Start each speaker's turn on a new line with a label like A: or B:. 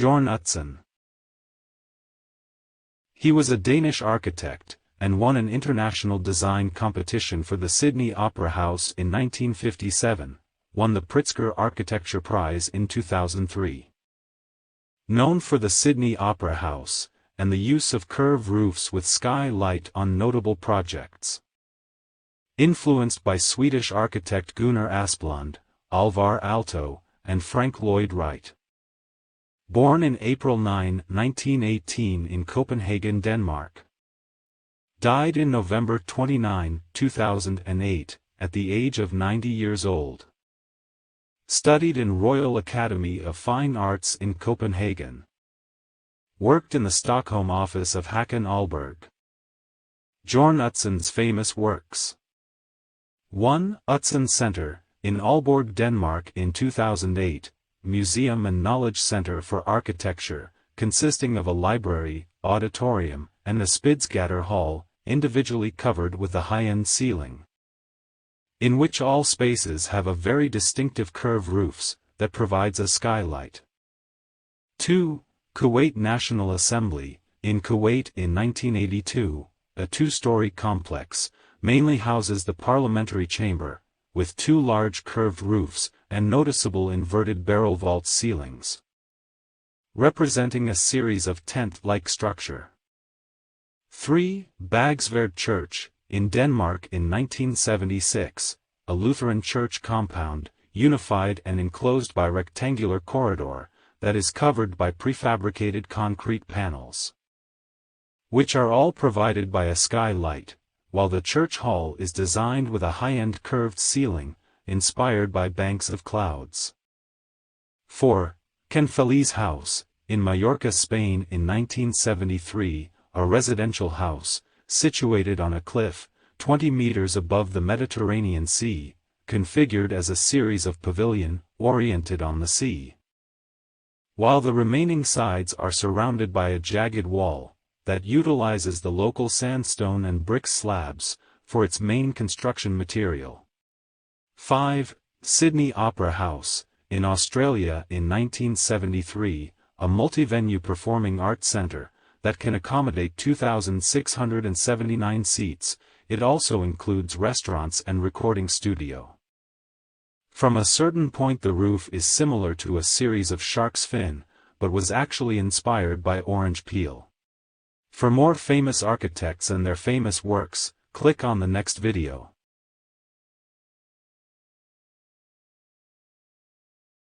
A: Jorn Utzon. He was a Danish architect, and won an international design competition for the Sydney Opera House in 1957, won the Pritzker Architecture Prize in 2003. Known for the Sydney Opera House, and the use of curved roofs with skylight on notable projects. Influenced by Swedish architect Gunnar Asplund, Alvar Aalto, and Frank Lloyd Wright. Born in April 9, 1918 in Copenhagen, Denmark. Died in November 29, 2008, at the age of 90 years old. Studied in Royal Academy of Fine Arts in Copenhagen. Worked in the Stockholm office of Håkan Ahlberg. Jorn Utzon's famous works. 1. Utzon Center, in Aalborg, Denmark in 2008, museum and knowledge center for architecture, consisting of a library, auditorium, and the Spidsgatter Hall, individually covered with a high-end ceiling, in which all spaces have a very distinctive curved roofs, that provides a skylight. 2. Kuwait National Assembly, in Kuwait in 1982, a two-story complex, mainly houses the parliamentary chamber, with two large curved roofs, and noticeable inverted barrel vault ceilings, representing a series of tent-like structure. 3. BAGSVAER Church, in Denmark in 1976, a Lutheran church compound, unified and enclosed by rectangular corridor, that is covered by prefabricated concrete panels, which are all provided by a skylight, while the church hall is designed with a high-end curved ceiling, inspired by banks of clouds. 4. FELIZ House, in Mallorca, Spain in 1973, a residential house, situated on a cliff, 20 meters above the Mediterranean Sea, configured as a series of pavilion, oriented on the sea. While the remaining sides are surrounded by a jagged wall, that utilizes the local sandstone and brick slabs, for its main construction material. 5. Sydney Opera House, in Australia in 1973, a multi-venue performing arts centre, that can accommodate 2,679 seats. It also includes restaurants and recording studio. From a certain point the roof is similar to a series of shark's fin, but was actually inspired by orange peel. For more famous architects and their famous works, click on the next video.